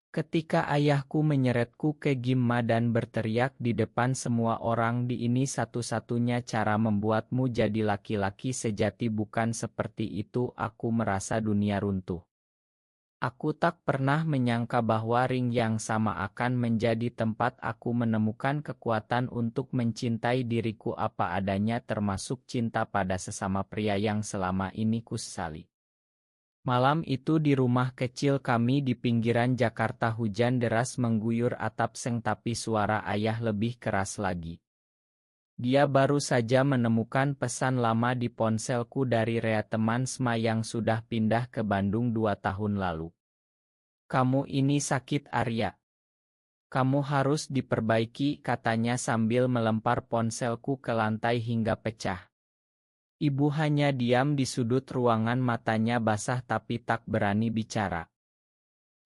Ketika ayahku menyeretku ke Gimma dan berteriak di depan semua orang, di ini satu-satunya cara membuatmu jadi laki-laki sejati, bukan seperti itu, aku merasa dunia runtuh. Aku tak pernah menyangka bahwa ring yang sama akan menjadi tempat aku menemukan kekuatan untuk mencintai diriku apa adanya, termasuk cinta pada sesama pria yang selama ini kusesali. Malam itu di rumah kecil kami di pinggiran Jakarta, hujan deras mengguyur atap seng, tapi suara ayah lebih keras lagi. Dia baru saja menemukan pesan lama di ponselku dari Rea, teman SMA yang sudah pindah ke Bandung 2 tahun lalu. "Kamu ini sakit, Arya. Kamu harus diperbaiki," katanya sambil melempar ponselku ke lantai hingga pecah. Ibu hanya diam di sudut ruangan, matanya basah tapi tak berani bicara.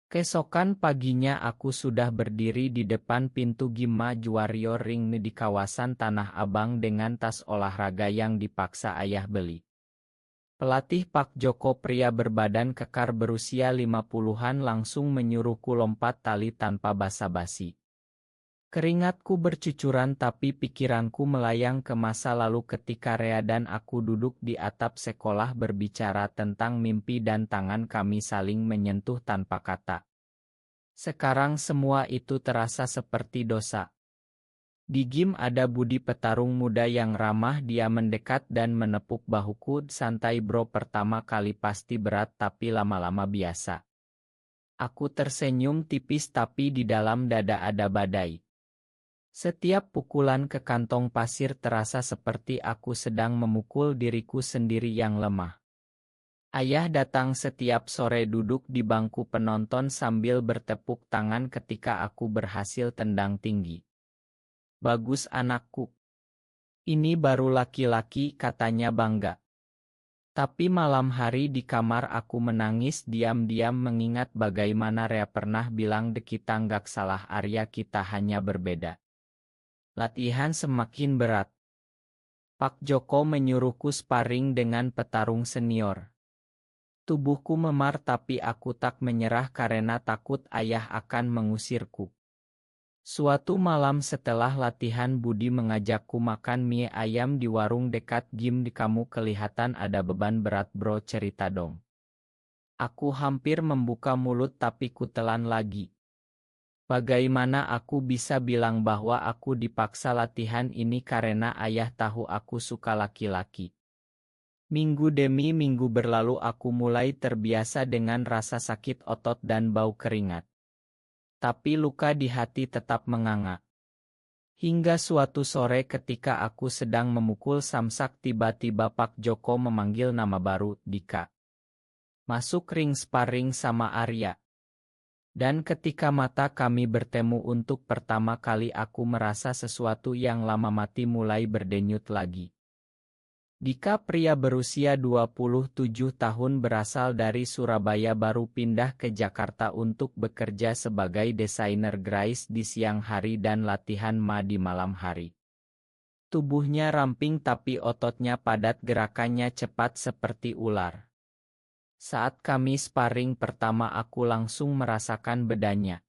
Keesokan paginya aku sudah berdiri di depan pintu Gimma Warrior Ring di kawasan Tanah Abang dengan tas olahraga yang dipaksa ayah beli. Pelatih Pak Joko, pria berbadan kekar berusia 50-an, langsung menyuruhku lompat tali tanpa basa-basi. Keringatku bercucuran tapi pikiranku melayang ke masa lalu ketika Rea dan aku duduk di atap sekolah berbicara tentang mimpi dan tangan kami saling menyentuh tanpa kata. Sekarang semua itu terasa seperti dosa. Di gym ada Budi, petarung muda yang ramah. Dia mendekat dan menepuk bahuku. "Santai bro, pertama kali pasti berat tapi lama-lama biasa." Aku tersenyum tipis tapi di dalam dada ada badai. Setiap pukulan ke kantong pasir terasa seperti aku sedang memukul diriku sendiri yang lemah. Ayah datang setiap sore, duduk di bangku penonton sambil bertepuk tangan ketika aku berhasil tendang tinggi. "Bagus anakku. Ini baru laki-laki," katanya bangga. Tapi malam hari di kamar aku menangis diam-diam mengingat bagaimana Rea pernah bilang, "Kita nggak salah Arya, kita hanya berbeda." Latihan semakin berat. Pak Joko menyuruhku sparring dengan petarung senior. Tubuhku memar tapi aku tak menyerah karena takut ayah akan mengusirku. Suatu malam setelah latihan, Budi mengajakku makan mie ayam di warung dekat gym. "Kamu kelihatan ada beban berat bro, cerita dong." Aku hampir membuka mulut tapi kutelan lagi. Bagaimana aku bisa bilang bahwa aku dipaksa latihan ini karena ayah tahu aku suka laki-laki? Minggu demi minggu berlalu, aku mulai terbiasa dengan rasa sakit otot dan bau keringat. Tapi luka di hati tetap menganga. Hingga suatu sore ketika aku sedang memukul samsak, tiba-tiba Pak Joko memanggil nama baru, "Dika, masuk ring sparring sama Arya." Dan ketika mata kami bertemu untuk pertama kali, aku merasa sesuatu yang lama mati mulai berdenyut lagi. Dika, pria berusia 27 tahun berasal dari Surabaya, baru pindah ke Jakarta untuk bekerja sebagai desainer grafis di siang hari dan latihan di malam hari. Tubuhnya ramping tapi ototnya padat, gerakannya cepat seperti ular. Saat kami sparring pertama, aku langsung merasakan bedanya.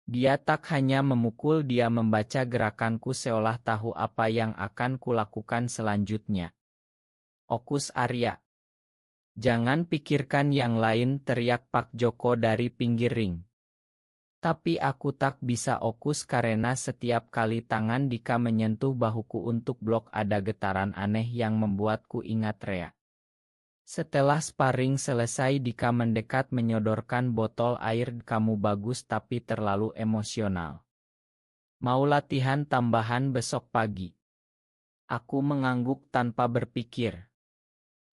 Dia tak hanya memukul, dia membaca gerakanku seolah tahu apa yang akan kulakukan selanjutnya. "Okus Arya. Jangan pikirkan yang lain," teriak Pak Joko dari pinggir ring. Tapi aku tak bisa okus karena setiap kali tangan Dika menyentuh bahuku untuk blok, ada getaran aneh yang membuatku ingat Rea. Setelah sparring selesai, Dika mendekat menyodorkan botol air. "Kamu bagus tapi terlalu emosional. Mau latihan tambahan besok pagi?" Aku mengangguk tanpa berpikir.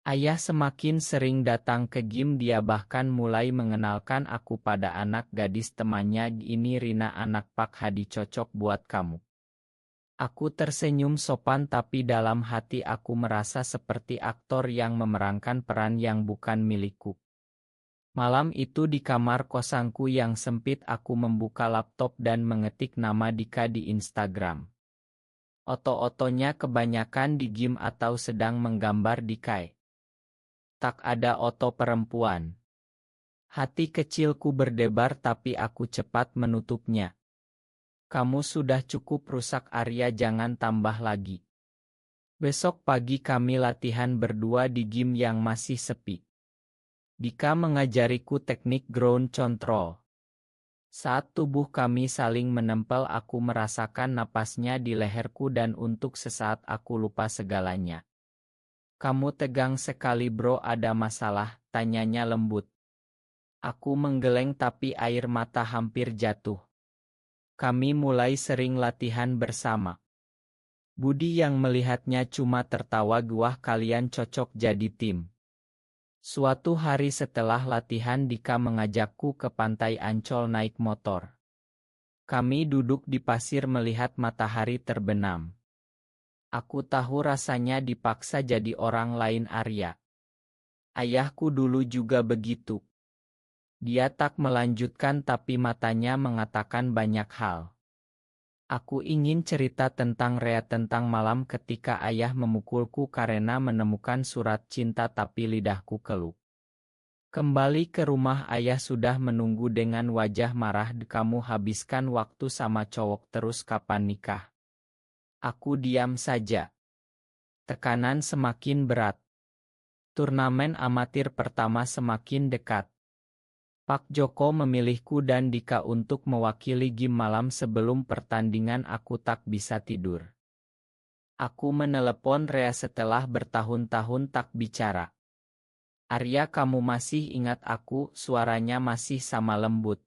Ayah semakin sering datang ke gym, dia bahkan mulai mengenalkan aku pada anak gadis temannya. "Ini Rina, anak Pak Hadi, cocok buat kamu." Aku tersenyum sopan tapi dalam hati aku merasa seperti aktor yang memerankan peran yang bukan milikku. Malam itu di kamar kosanku yang sempit, aku membuka laptop dan mengetik nama Dika di Instagram. Oto-otonya kebanyakan di gym atau sedang menggambar Dika. Tak ada oto perempuan. Hati kecilku berdebar tapi aku cepat menutupnya. Kamu sudah cukup rusak Arya, jangan tambah lagi. Besok pagi kami latihan berdua di gym yang masih sepi. Dika mengajariku teknik ground control. Saat tubuh kami saling menempel aku merasakan napasnya di leherku dan untuk sesaat aku lupa segalanya. Kamu tegang sekali bro, ada masalah? Tanyanya lembut. Aku menggeleng tapi air mata hampir jatuh. Kami mulai sering latihan bersama. Budi yang melihatnya cuma tertawa, "Wah, kalian cocok jadi tim." Suatu hari setelah latihan Dika mengajakku ke pantai Ancol naik motor. Kami duduk di pasir melihat matahari terbenam. Aku tahu rasanya dipaksa jadi orang lain Arya. Ayahku dulu juga begitu. Dia tak melanjutkan tapi matanya mengatakan banyak hal. Aku ingin cerita tentang Rea, tentang malam ketika ayah memukulku karena menemukan surat cinta tapi lidahku keluh. Kembali ke rumah ayah sudah menunggu dengan wajah marah. "Kamu habiskan waktu sama cowok terus, kapan nikah?" Aku diam saja. Tekanan semakin berat. Turnamen amatir pertama semakin dekat. Pak Joko memilihku dan Dika untuk mewakili game malam. Sebelum pertandingan aku tak bisa tidur. Aku menelepon Rea setelah bertahun-tahun tak bicara. "Arya, kamu masih ingat aku?" Suaranya masih sama lembut.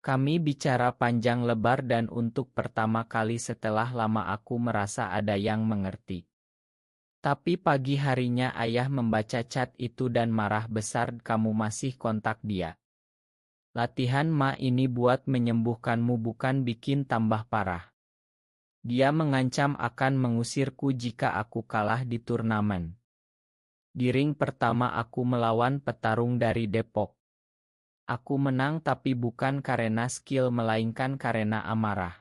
Kami bicara panjang lebar dan untuk pertama kali setelah lama aku merasa ada yang mengerti. Tapi pagi harinya ayah membaca chat itu dan marah besar. "Kamu masih kontak dia? Latihan ma ini buat menyembuhkanmu, bukan bikin tambah parah. Dia mengancam akan mengusirku jika aku kalah di turnamen." Di ring pertama aku melawan petarung dari Depok. Aku menang tapi bukan karena skill melainkan karena amarah.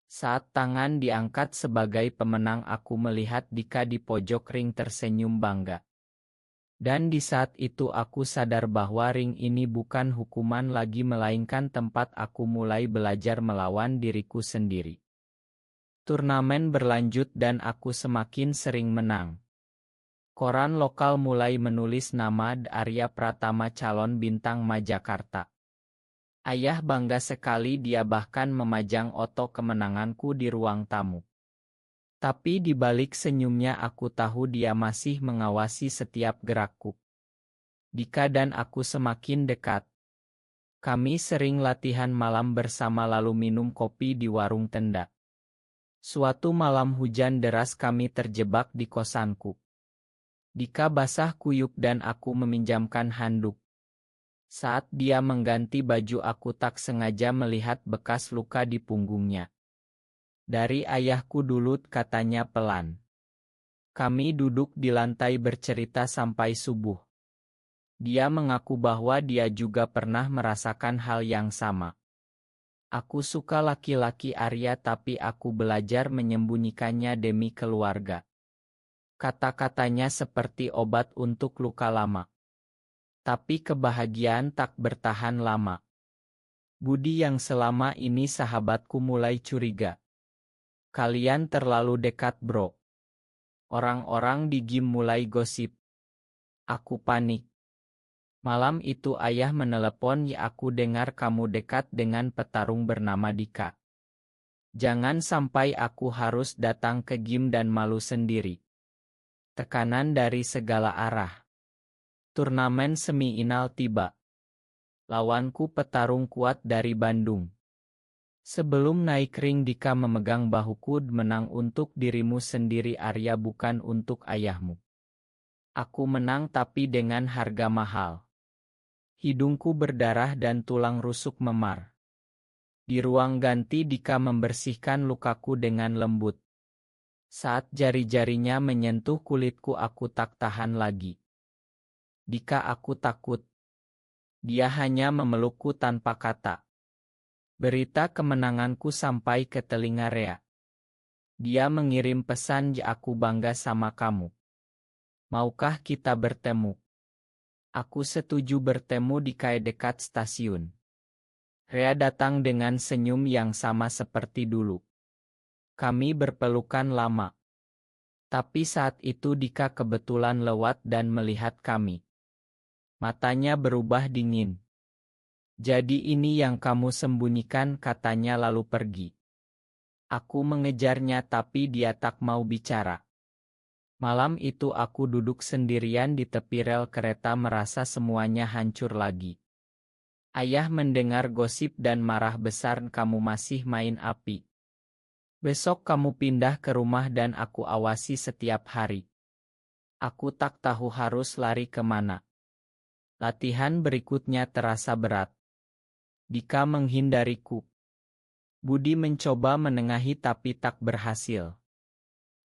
Saat tangan diangkat sebagai pemenang aku melihat Dika di pojok ring tersenyum bangga. Dan di saat itu aku sadar bahwa ring ini bukan hukuman lagi melainkan tempat aku mulai belajar melawan diriku sendiri. Turnamen berlanjut dan aku semakin sering menang. Koran lokal mulai menulis nama Arya Pratama calon bintang Majakarta. Ayah bangga sekali, dia bahkan memajang foto kemenanganku di ruang tamu. Tapi di balik senyumnya aku tahu dia masih mengawasi setiap gerakku. Dika dan aku semakin dekat. Kami sering latihan malam bersama lalu minum kopi di warung tenda. Suatu malam hujan deras kami terjebak di kosanku. Dika basah kuyup dan aku meminjamkan handuk. Saat dia mengganti baju aku tak sengaja melihat bekas luka di punggungnya. "Dari ayahku dulu," katanya pelan. Kami duduk di lantai bercerita sampai subuh. Dia mengaku bahwa dia juga pernah merasakan hal yang sama. "Aku suka laki-laki Arya tapi aku belajar menyembunyikannya demi keluarga." Kata-katanya seperti obat untuk luka lama. Tapi kebahagiaan tak bertahan lama. Budi yang selama ini sahabatku mulai curiga. "Kalian terlalu dekat bro." Orang-orang di gym mulai gosip. Aku panik. Malam itu ayah menelepon, "Ya, aku dengar kamu dekat dengan petarung bernama Dika. Jangan sampai aku harus datang ke gym dan malu sendiri." Tekanan dari segala arah. Turnamen semifinal tiba. Lawanku petarung kuat dari Bandung. Sebelum naik ring Dika memegang bahuku, "Menang untuk dirimu sendiri Arya, bukan untuk ayahmu." Aku menang tapi dengan harga mahal. Hidungku berdarah dan tulang rusuk memar. Di ruang ganti Dika membersihkan lukaku dengan lembut. Saat jari-jarinya menyentuh kulitku aku tak tahan lagi. "Dika, aku takut." Dia hanya memelukku tanpa kata. Berita kemenanganku sampai ke telinga Rea. Dia mengirim pesan, "Ya, aku bangga sama kamu. Maukah kita bertemu?" Aku setuju bertemu di kai dekat stasiun. Rea datang dengan senyum yang sama seperti dulu. Kami berpelukan lama. Tapi saat itu Dika kebetulan lewat dan melihat kami. Matanya berubah dingin. Jadi ini yang kamu sembunyikan, katanya lalu pergi. Aku mengejarnya tapi dia tak mau bicara. Malam itu aku duduk sendirian di tepi rel kereta merasa semuanya hancur lagi. Ayah mendengar gosip dan marah besar, kamu masih main api. Besok kamu pindah ke rumah dan aku awasi setiap hari. Aku tak tahu harus lari kemana. Latihan berikutnya terasa berat. Dika menghindariku. Budi mencoba menengahi tapi tak berhasil.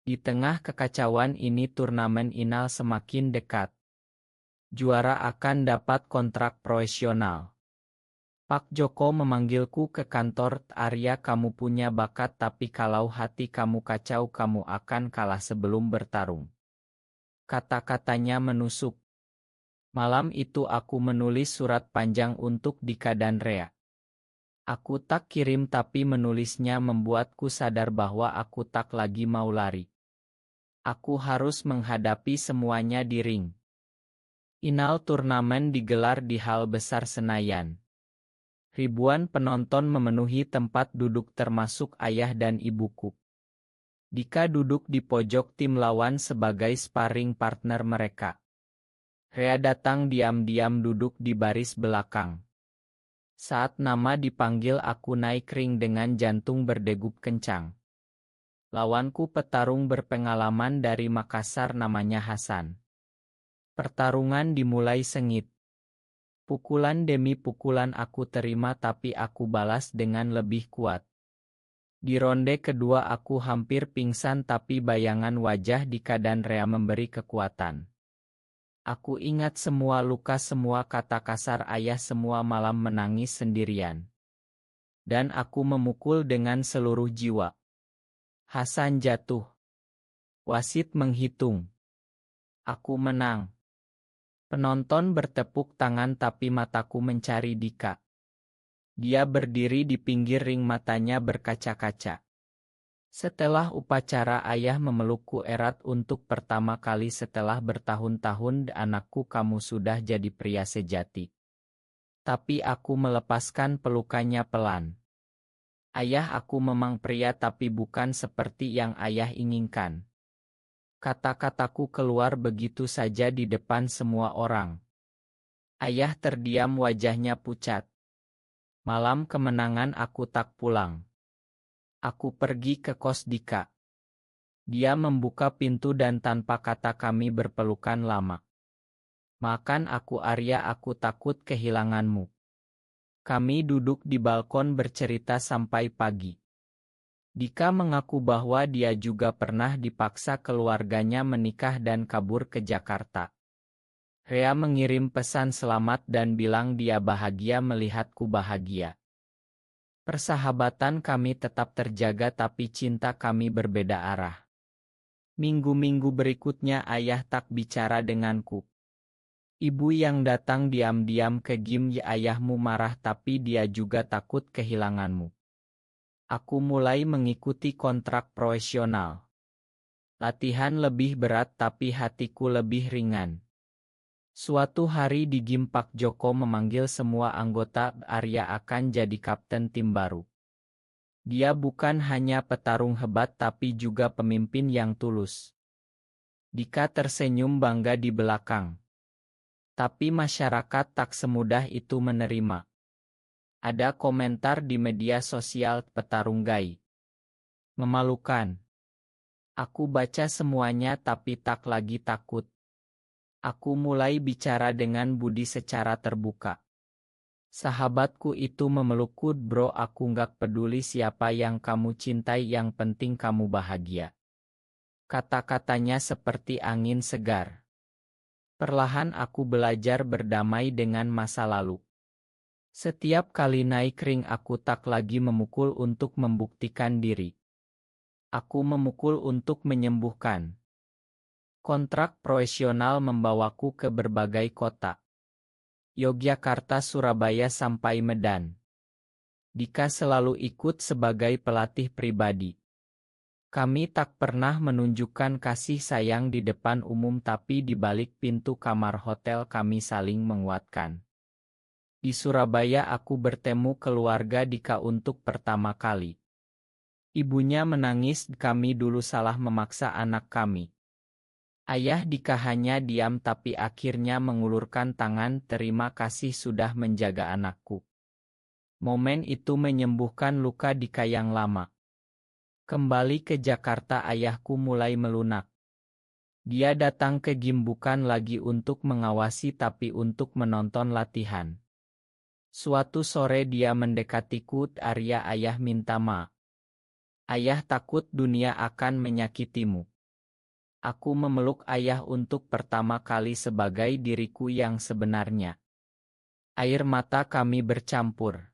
Di tengah kekacauan ini turnamen Inal semakin dekat. Juara akan dapat kontrak profesional. Pak Joko memanggilku ke kantor. Arya, kamu punya bakat tapi kalau hati kamu kacau kamu akan kalah sebelum bertarung. Kata-katanya menusuk. Malam itu aku menulis surat panjang untuk Dika dan Rea. Aku tak kirim tapi menulisnya membuatku sadar bahwa aku tak lagi mau lari. Aku harus menghadapi semuanya di ring. Inal turnamen digelar di Hal Besar Senayan. Ribuan penonton memenuhi tempat duduk termasuk ayah dan ibuku. Dika duduk di pojok tim lawan sebagai sparring partner mereka. Rea datang diam-diam duduk di baris belakang. Saat nama dipanggil aku naik ring dengan jantung berdegup kencang. Lawanku petarung berpengalaman dari Makassar namanya Hasan. Pertarungan dimulai sengit. Pukulan demi pukulan aku terima tapi aku balas dengan lebih kuat. Di ronde kedua aku hampir pingsan tapi bayangan wajah Dika dan Rea memberi kekuatan. Aku ingat semua luka, semua kata kasar ayah, semua malam menangis sendirian. Dan aku memukul dengan seluruh jiwa. Hasan jatuh. Wasit menghitung. Aku menang. Penonton bertepuk tangan tapi mataku mencari Dika. Dia berdiri di pinggir ring, matanya berkaca-kaca. Setelah upacara ayah memelukku erat untuk pertama kali setelah bertahun-tahun. Anakku, kamu sudah jadi pria sejati. Tapi aku melepaskan pelukannya pelan. Ayah, aku memang pria tapi bukan seperti yang ayah inginkan. Kata-kataku keluar begitu saja di depan semua orang. Ayah terdiam, wajahnya pucat. Malam kemenangan aku tak pulang. Aku pergi ke kos Dika. Dia membuka pintu dan tanpa kata kami berpelukan lama. Makan aku, Arya, aku takut kehilanganmu. Kami duduk di balkon bercerita sampai pagi. Dika mengaku bahwa dia juga pernah dipaksa keluarganya menikah dan kabur ke Jakarta. Rea mengirim pesan selamat dan bilang dia bahagia melihatku bahagia. Persahabatan kami tetap terjaga tapi cinta kami berbeda arah. Minggu-minggu berikutnya ayah tak bicara denganku. Ibu yang datang diam-diam ke gym, ya ayahmu marah tapi dia juga takut kehilanganmu. Aku mulai mengikuti kontrak profesional. Latihan lebih berat tapi hatiku lebih ringan. Suatu hari di gym Pak Joko memanggil semua anggota. Arya akan jadi kapten tim baru. Dia bukan hanya petarung hebat tapi juga pemimpin yang tulus. Dika tersenyum bangga di belakang. Tapi masyarakat tak semudah itu menerima. Ada komentar di media sosial, petarung gay. Memalukan. Aku baca semuanya tapi tak lagi takut. Aku mulai bicara dengan Budi secara terbuka. Sahabatku itu memelukku, bro, aku nggak peduli siapa yang kamu cintai, yang penting kamu bahagia. Kata-katanya seperti angin segar. Perlahan aku belajar berdamai dengan masa lalu. Setiap kali naik ring aku tak lagi memukul untuk membuktikan diri. Aku memukul untuk menyembuhkan. Kontrak profesional membawaku ke berbagai kota. Yogyakarta, Surabaya sampai Medan. Dika selalu ikut sebagai pelatih pribadi. Kami tak pernah menunjukkan kasih sayang di depan umum, tapi di balik pintu kamar hotel kami saling menguatkan. Di Surabaya aku bertemu keluarga Dika untuk pertama kali. Ibunya menangis, kami dulu salah memaksa anak kami. Ayah Dika hanya diam tapi akhirnya mengulurkan tangan, terima kasih sudah menjaga anakku. Momen itu menyembuhkan luka Dika yang lama. Kembali ke Jakarta ayahku mulai melunak. Dia datang ke gym bukan lagi untuk mengawasi tapi untuk menonton latihan. Suatu sore dia mendekatiku, "Arya, ayah minta maaf. Ayah takut dunia akan menyakitimu." Aku memeluk ayah untuk pertama kali sebagai diriku yang sebenarnya. Air mata kami bercampur.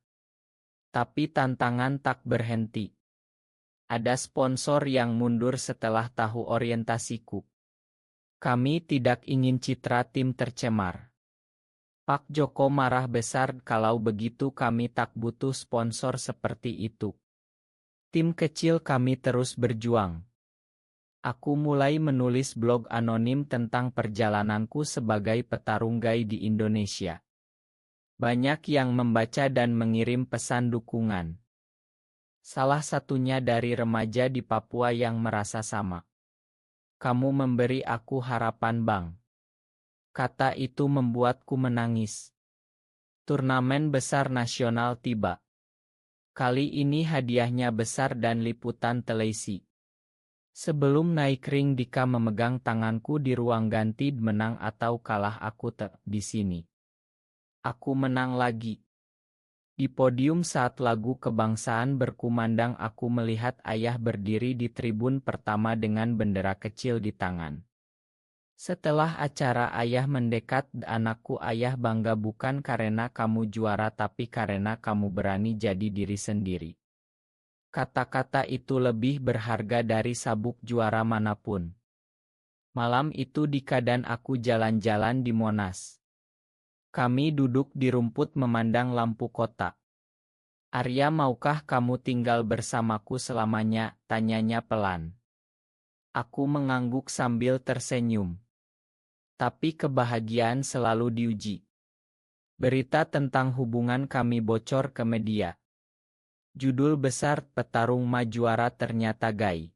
Tapi tantangan tak berhenti. Ada sponsor yang mundur setelah tahu orientasiku. Kami tidak ingin citra tim tercemar. Pak Joko marah besar, kalau begitu kami tak butuh sponsor seperti itu. Tim kecil kami terus berjuang. Aku mulai menulis blog anonim tentang perjalananku sebagai petarung gai di Indonesia. Banyak yang membaca dan mengirim pesan dukungan. Salah satunya dari remaja di Papua yang merasa sama. "Kamu memberi aku harapan, Bang." Kata itu membuatku menangis. Turnamen besar nasional tiba. Kali ini hadiahnya besar dan liputan televisi. Sebelum naik ring Dika memegang tanganku di ruang ganti, menang atau kalah aku tetap di sini. Aku menang lagi. Di podium saat lagu kebangsaan berkumandang aku melihat ayah berdiri di tribun pertama dengan bendera kecil di tangan. Setelah acara ayah mendekat, "Anakku, ayah bangga bukan karena kamu juara tapi karena kamu berani jadi diri sendiri." Kata-kata itu lebih berharga dari sabuk juara manapun. Malam itu Dika dan aku jalan-jalan di Monas. Kami duduk di rumput memandang lampu kota. "Arya, maukah kamu tinggal bersamaku selamanya?" tanyanya pelan. Aku mengangguk sambil tersenyum. Tapi kebahagiaan selalu diuji. Berita tentang hubungan kami bocor ke media. Judul besar, "Petarung Ma juara ternyata gai."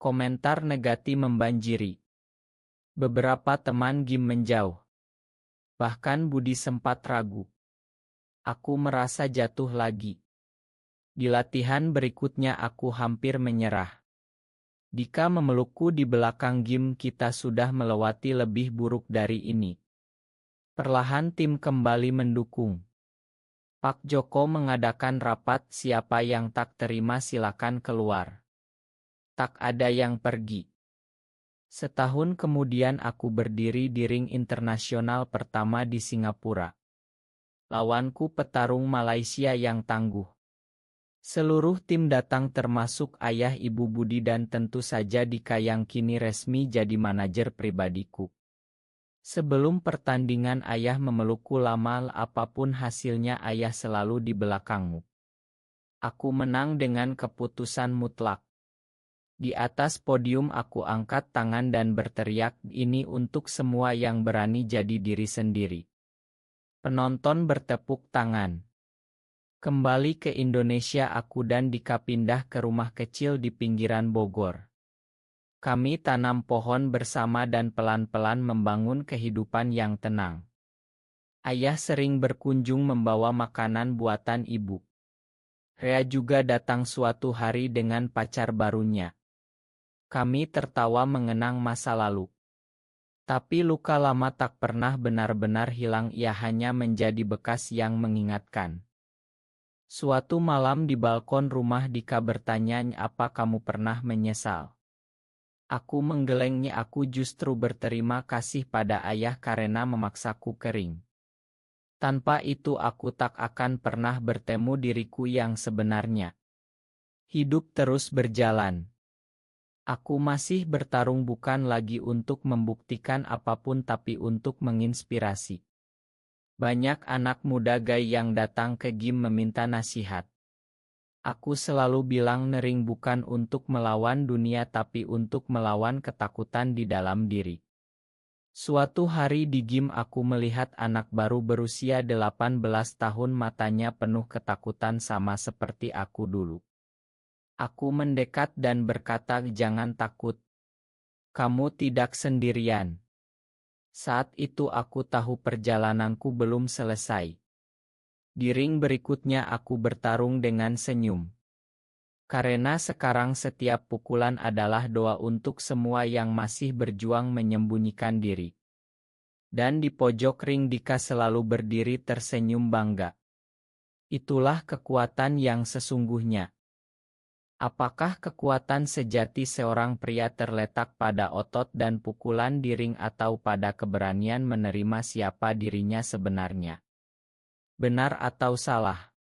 Komentar negatif membanjiri. Beberapa teman gym menjauh. Bahkan Budi sempat ragu. Aku merasa jatuh lagi. Di latihan berikutnya aku hampir menyerah. Dika memelukku di belakang gym, "Kita sudah melewati lebih buruk dari ini." Perlahan tim kembali mendukung. Pak Joko mengadakan rapat, "Siapa yang tak terima silakan keluar." Tak ada yang pergi. Setahun kemudian aku berdiri di ring internasional pertama di Singapura. Lawanku petarung Malaysia yang tangguh. Seluruh tim datang termasuk ayah, ibu Budi dan tentu saja Dika yang kini resmi jadi manajer pribadiku. Sebelum pertandingan ayah memelukku lama, "Apapun hasilnya ayah selalu di belakangmu." Aku menang dengan keputusan mutlak. Di atas podium aku angkat tangan dan berteriak, "Ini untuk semua yang berani jadi diri sendiri." Penonton bertepuk tangan. Kembali ke Indonesia aku dan Dika pindah ke rumah kecil di pinggiran Bogor. Kami tanam pohon bersama dan pelan-pelan membangun kehidupan yang tenang. Ayah sering berkunjung membawa makanan buatan ibu. Rea juga datang suatu hari dengan pacar barunya. Kami tertawa mengenang masa lalu. Tapi luka lama tak pernah benar-benar hilang, ia hanya menjadi bekas yang mengingatkan. Suatu malam di balkon rumah Dika bertanya, "Apa kamu pernah menyesal?" Aku menggelengnya, aku justru berterima kasih pada ayah karena memaksaku kering. Tanpa itu aku tak akan pernah bertemu diriku yang sebenarnya. Hidup terus berjalan. Aku masih bertarung bukan lagi untuk membuktikan apapun tapi untuk menginspirasi. Banyak anak muda gay yang datang ke gym meminta nasihat. Aku selalu bilang nering bukan untuk melawan dunia tapi untuk melawan ketakutan di dalam diri. Suatu hari di gym aku melihat anak baru berusia 18 tahun matanya penuh ketakutan sama seperti aku dulu. Aku mendekat dan berkata, "Jangan takut. Kamu tidak sendirian." Saat itu aku tahu perjalananku belum selesai. Di ring berikutnya aku bertarung dengan senyum. Karena sekarang setiap pukulan adalah doa untuk semua yang masih berjuang menyembunyikan diri. Dan di pojok ring Dika selalu berdiri tersenyum bangga. Itulah kekuatan yang sesungguhnya. Apakah kekuatan sejati seorang pria terletak pada otot dan pukulan di ring atau pada keberanian menerima siapa dirinya sebenarnya? Benar atau salah?